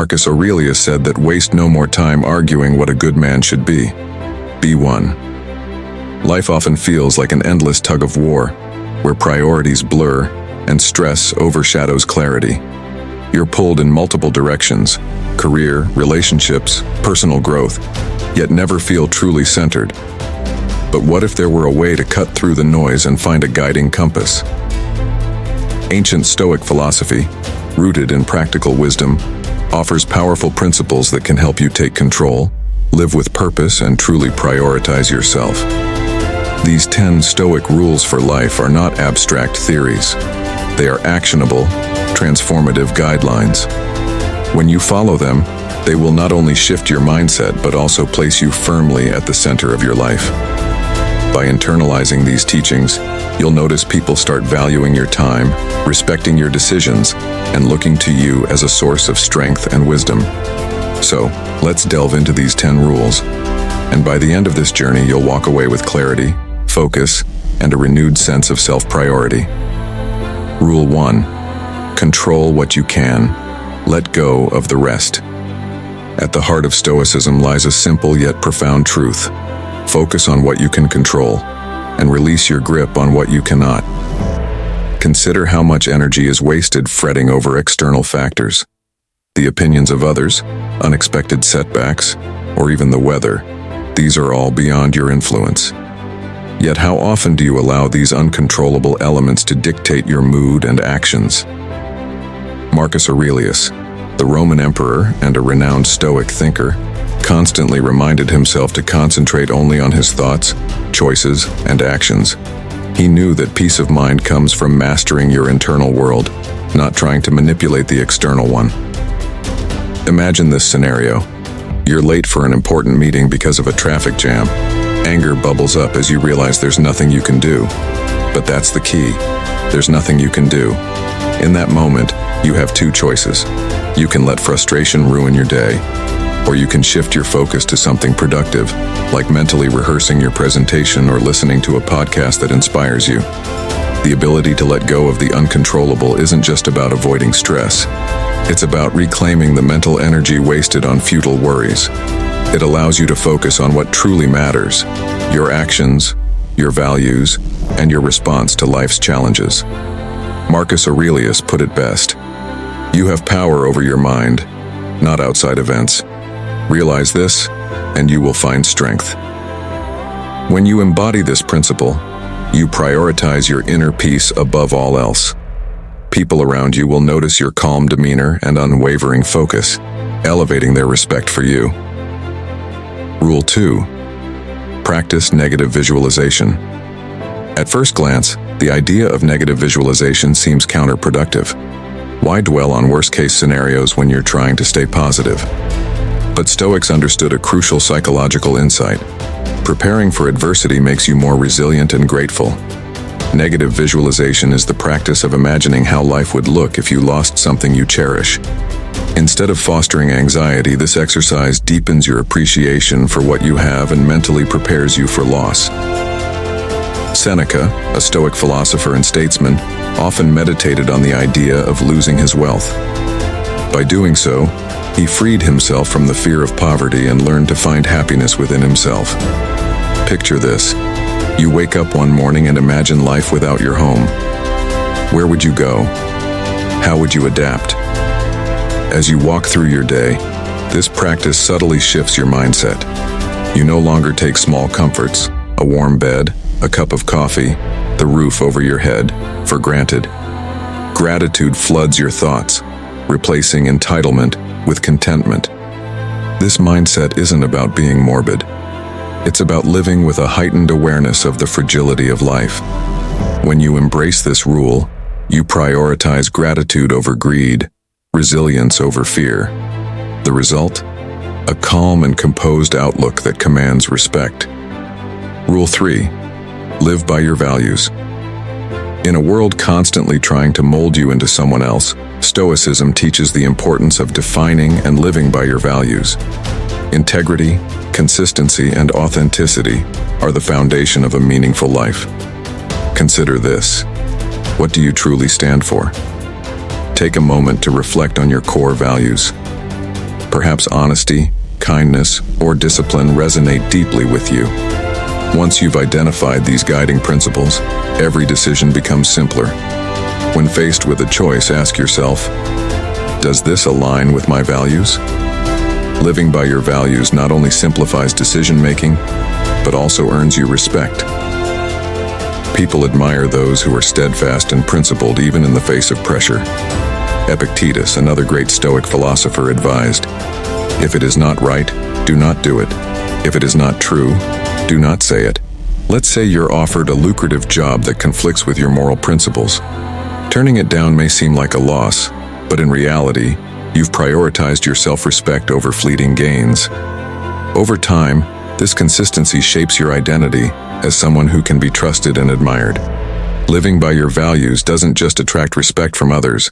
Marcus Aurelius said that waste no more time arguing what a good man should be. Be one. Life often feels like an endless tug-of-war, where priorities blur and stress overshadows clarity. You're pulled in multiple directions: career, relationships, personal growth, yet never feel truly centered. But what if there were a way to cut through the noise and find a guiding compass? Ancient Stoic philosophy, rooted in practical wisdom, offers powerful principles that can help you take control, live with purpose, and truly prioritize yourself. These 10 Stoic rules for life are not abstract theories. They are actionable, transformative guidelines. When you follow them, they will not only shift your mindset but also place you firmly at the center of your life. By internalizing these teachings, you'll notice people start valuing your time, respecting your decisions, and looking to you as a source of strength and wisdom. So, let's delve into these 10 rules, and by the end of this journey, you'll walk away with clarity, focus, and a renewed sense of self-priority. Rule 1. Control what you can. Let go of the rest. At the heart of Stoicism lies a simple yet profound truth. Focus on what you can control, and release your grip on what you cannot. Consider how much energy is wasted fretting over external factors. The opinions of others, unexpected setbacks, or even the weather. These are all beyond your influence. Yet how often do you allow these uncontrollable elements to dictate your mood and actions? Marcus Aurelius, the Roman emperor and a renowned Stoic thinker, constantly reminded himself to concentrate only on his thoughts, choices, and actions. He knew that peace of mind comes from mastering your internal world, not trying to manipulate the external one. Imagine this scenario. You're late for an important meeting because of a traffic jam. Anger bubbles up as you realize there's nothing you can do. But that's the key. There's nothing you can do. In that moment, you have two choices. You can let frustration ruin your day, or you can shift your focus to something productive, like mentally rehearsing your presentation or listening to a podcast that inspires you. The ability to let go of the uncontrollable isn't just about avoiding stress. It's about reclaiming the mental energy wasted on futile worries. It allows you to focus on what truly matters: your actions, your values, and your response to life's challenges. Marcus Aurelius put it best: you have power over your mind, not outside events. Realize this, and you will find strength. When you embody this principle, you prioritize your inner peace above all else. People around you will notice your calm demeanor and unwavering focus, elevating their respect for you. Rule 2. Practice negative visualization. At first glance, the idea of negative visualization seems counterproductive. Why dwell on worst-case scenarios when you're trying to stay positive? But Stoics understood a crucial psychological insight. Preparing for adversity makes you more resilient and grateful. Negative visualization is the practice of imagining how life would look if you lost something you cherish. Instead of fostering anxiety, this exercise deepens your appreciation for what you have and mentally prepares you for loss. Seneca, a Stoic philosopher and statesman, often meditated on the idea of losing his wealth. By doing so, he freed himself from the fear of poverty and learned to find happiness within himself. Picture this. You wake up one morning and imagine life without your home. Where would you go? How would you adapt? As you walk through your day, this practice subtly shifts your mindset. You no longer take small comforts, a warm bed, a cup of coffee, the roof over your head, for granted. Gratitude floods your thoughts, replacing entitlement with contentment. This mindset isn't about being morbid. It's about living with a heightened awareness of the fragility of life. When you embrace this rule, you prioritize gratitude over greed, resilience over fear. The result? A calm and composed outlook that commands respect. Rule 3. Live by your values. In a world constantly trying to mold you into someone else, Stoicism teaches the importance of defining and living by your values. Integrity, consistency, and authenticity are the foundation of a meaningful life. Consider this. What do you truly stand for? Take a moment to reflect on your core values. Perhaps honesty, kindness, or discipline resonate deeply with you. Once you've identified these guiding principles, every decision becomes simpler. When faced with a choice, ask yourself, does this align with my values? Living by your values not only simplifies decision-making, but also earns you respect. People admire those who are steadfast and principled even in the face of pressure. Epictetus, another great Stoic philosopher, advised, "If it is not right, do not do it. If it is not true, do not say it." Let's say you're offered a lucrative job that conflicts with your moral principles. Turning it down may seem like a loss, but in reality, you've prioritized your self-respect over fleeting gains. Over time, this consistency shapes your identity as someone who can be trusted and admired. Living by your values doesn't just attract respect from others,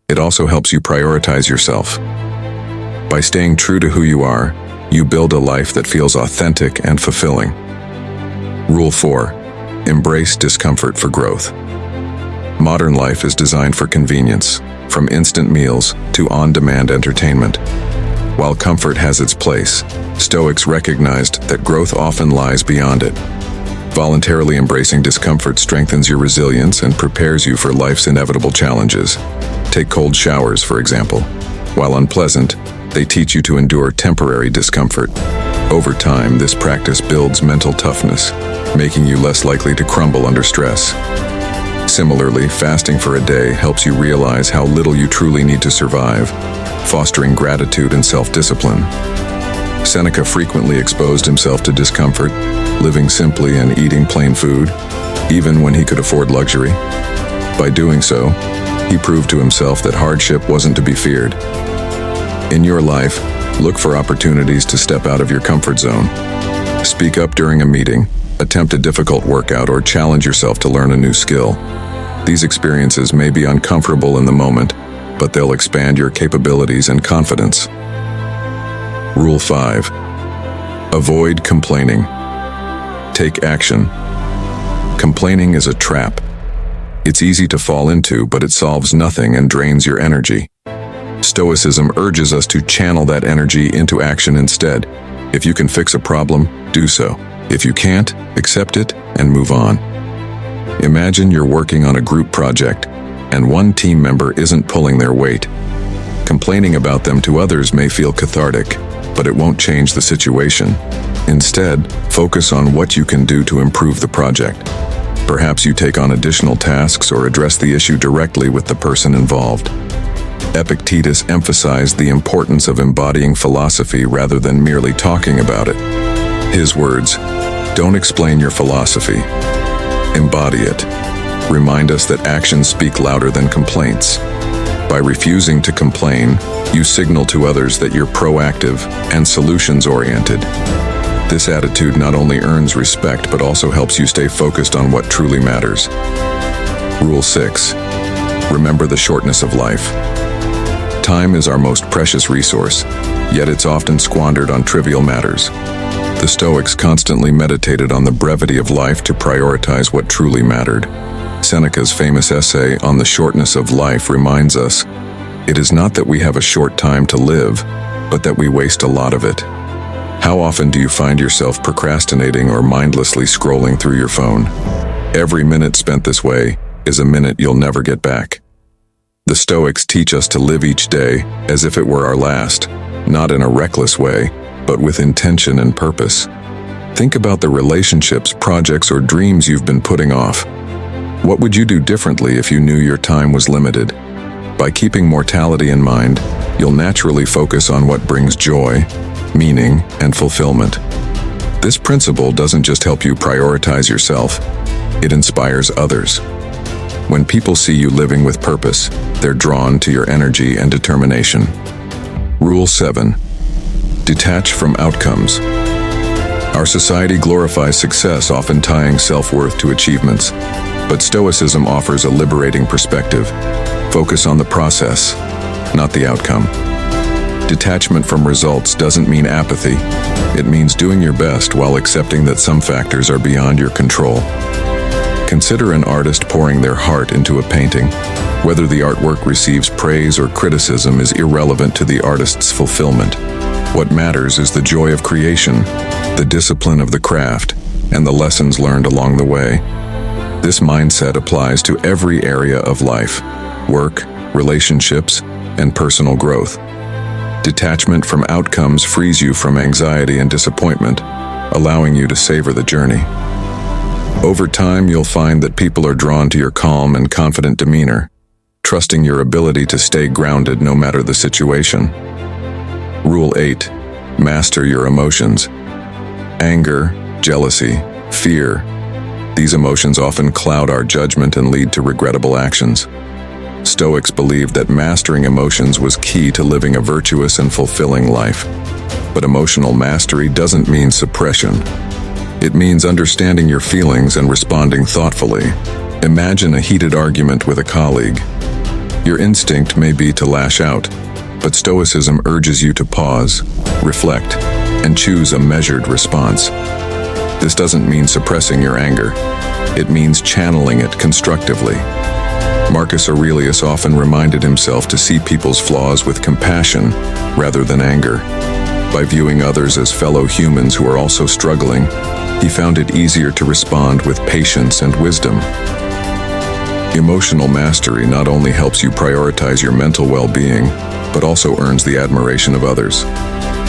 it also helps you prioritize yourself. By staying true to who you are, you build a life that feels authentic and fulfilling. Rule 4. Embrace discomfort for growth. Modern life is designed for convenience, from instant meals to on-demand entertainment. While comfort has its place, Stoics recognized that growth often lies beyond it. Voluntarily embracing discomfort strengthens your resilience and prepares you for life's inevitable challenges. Take cold showers, for example. While unpleasant, they teach you to endure temporary discomfort. Over time, this practice builds mental toughness, making you less likely to crumble under stress. Similarly, fasting for a day helps you realize how little you truly need to survive, fostering gratitude and self-discipline. Seneca frequently exposed himself to discomfort, living simply and eating plain food, even when he could afford luxury. By doing so, he proved to himself that hardship wasn't to be feared. In your life, look for opportunities to step out of your comfort zone. Speak up during a meeting, attempt a difficult workout, or challenge yourself to learn a new skill. These experiences may be uncomfortable in the moment, but they'll expand your capabilities and confidence. Rule 5. Avoid complaining. Take action. Complaining is a trap. It's easy to fall into, but it solves nothing and drains your energy. Stoicism urges us to channel that energy into action instead. If you can fix a problem, do so. If you can't, accept it and move on. Imagine you're working on a group project, and one team member isn't pulling their weight. Complaining about them to others may feel cathartic, but it won't change the situation. Instead, focus on what you can do to improve the project. Perhaps you take on additional tasks or address the issue directly with the person involved. Epictetus emphasized the importance of embodying philosophy rather than merely talking about it. His words, "Don't explain your philosophy. Embody it," remind us that actions speak louder than complaints. By refusing to complain, you signal to others that you're proactive and solutions-oriented. This attitude not only earns respect but also helps you stay focused on what truly matters. Rule 6. Remember the shortness of life. Time is our most precious resource, yet it's often squandered on trivial matters. The Stoics constantly meditated on the brevity of life to prioritize what truly mattered. Seneca's famous essay on the shortness of life reminds us, it is not that we have a short time to live, but that we waste a lot of it. How often do you find yourself procrastinating or mindlessly scrolling through your phone? Every minute spent this way is a minute you'll never get back. The Stoics teach us to live each day as if it were our last, not in a reckless way, but with intention and purpose. Think about the relationships, projects, or dreams you've been putting off. What would you do differently if you knew your time was limited? By keeping mortality in mind, you'll naturally focus on what brings joy, meaning, and fulfillment. This principle doesn't just help you prioritize yourself, it inspires others. When people see you living with purpose, they're drawn to your energy and determination. Rule 7. Detach from outcomes. Our society glorifies success, often tying self-worth to achievements. But Stoicism offers a liberating perspective. Focus on the process, not the outcome. Detachment from results doesn't mean apathy. It means doing your best while accepting that some factors are beyond your control. Consider an artist pouring their heart into a painting. Whether the artwork receives praise or criticism is irrelevant to the artist's fulfillment. What matters is the joy of creation, the discipline of the craft, and the lessons learned along the way. This mindset applies to every area of life: work, relationships, and personal growth. Detachment from outcomes frees you from anxiety and disappointment, allowing you to savor the journey. Over time, you'll find that people are drawn to your calm and confident demeanor, trusting your ability to stay grounded no matter the situation. Rule 8. Master your emotions. Anger, jealousy, fear. These emotions often cloud our judgment and lead to regrettable actions. Stoics believed that mastering emotions was key to living a virtuous and fulfilling life. But emotional mastery doesn't mean suppression. It means understanding your feelings and responding thoughtfully. Imagine a heated argument with a colleague. Your instinct may be to lash out, but Stoicism urges you to pause, reflect, and choose a measured response. This doesn't mean suppressing your anger. It means channeling it constructively. Marcus Aurelius often reminded himself to see people's flaws with compassion rather than anger. By viewing others as fellow humans who are also struggling, he found it easier to respond with patience and wisdom. Emotional mastery not only helps you prioritize your mental well-being, but also earns the admiration of others.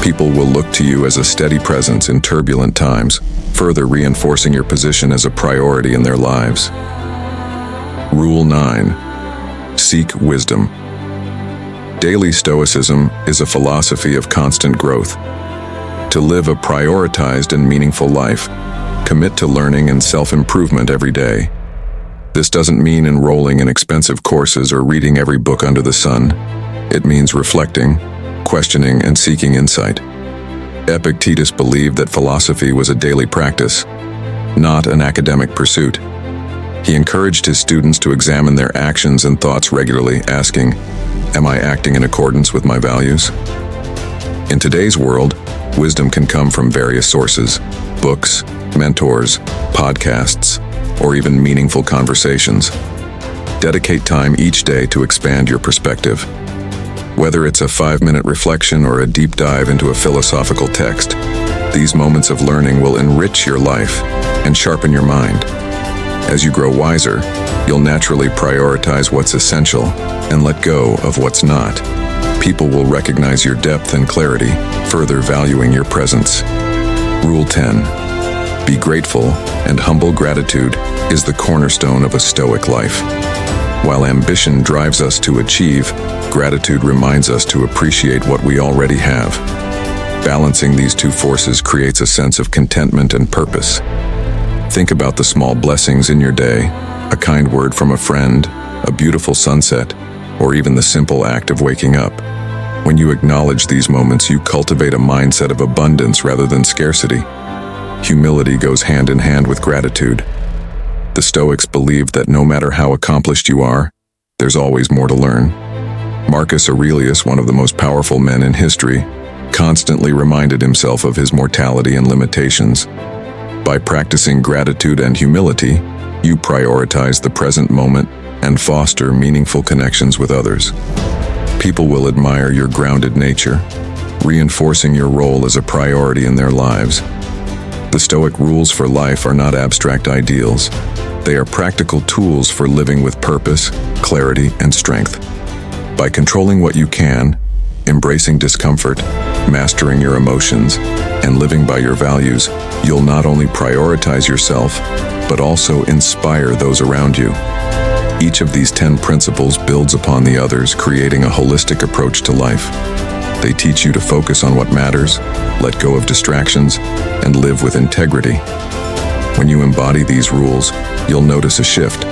People will look to you as a steady presence in turbulent times, further reinforcing your position as a priority in their lives. Rule 9. Seek wisdom. Daily Stoicism is a philosophy of constant growth. To live a prioritized and meaningful life, commit to learning and self-improvement every day. This doesn't mean enrolling in expensive courses or reading every book under the sun. It means reflecting, questioning, and seeking insight. Epictetus believed that philosophy was a daily practice, not an academic pursuit. He encouraged his students to examine their actions and thoughts regularly, asking, "Am I acting in accordance with my values?" In today's world, wisdom can come from various sources: books, mentors, podcasts, or even meaningful conversations. Dedicate time each day to expand your perspective. Whether it's a 5-minute reflection or a deep dive into a philosophical text, these moments of learning will enrich your life and sharpen your mind. As you grow wiser, you'll naturally prioritize what's essential and let go of what's not. People will recognize your depth and clarity, further valuing your presence. Rule 10. Be grateful, and humble gratitude is the cornerstone of a Stoic life. While ambition drives us to achieve, gratitude reminds us to appreciate what we already have. Balancing these two forces creates a sense of contentment and purpose. Think about the small blessings in your day: a kind word from a friend, a beautiful sunset, or even the simple act of waking up. When you acknowledge these moments, you cultivate a mindset of abundance rather than scarcity. Humility goes hand in hand with gratitude. The Stoics believed that no matter how accomplished you are, there's always more to learn. Marcus Aurelius, one of the most powerful men in history, constantly reminded himself of his mortality and limitations. By practicing gratitude and humility, you prioritize the present moment and foster meaningful connections with others. People will admire your grounded nature, reinforcing your role as a priority in their lives. The Stoic rules for life are not abstract ideals. They are practical tools for living with purpose, clarity, and strength. By controlling what you can, embracing discomfort, mastering your emotions, and living by your values, you'll not only prioritize yourself, but also inspire those around you. Each of these 10 principles builds upon the others, creating a holistic approach to life. They teach you to focus on what matters, let go of distractions, and live with integrity. When you embody these rules, you'll notice a shift,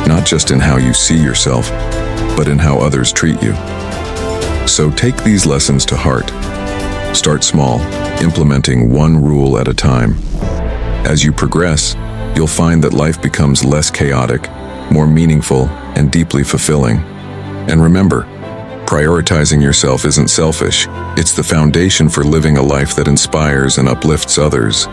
not just in how you see yourself, but in how others treat you. So take these lessons to heart. Start small, implementing one rule at a time. As you progress, you'll find that life becomes less chaotic, more meaningful, and deeply fulfilling. And remember, prioritizing yourself isn't selfish. It's the foundation for living a life that inspires and uplifts others.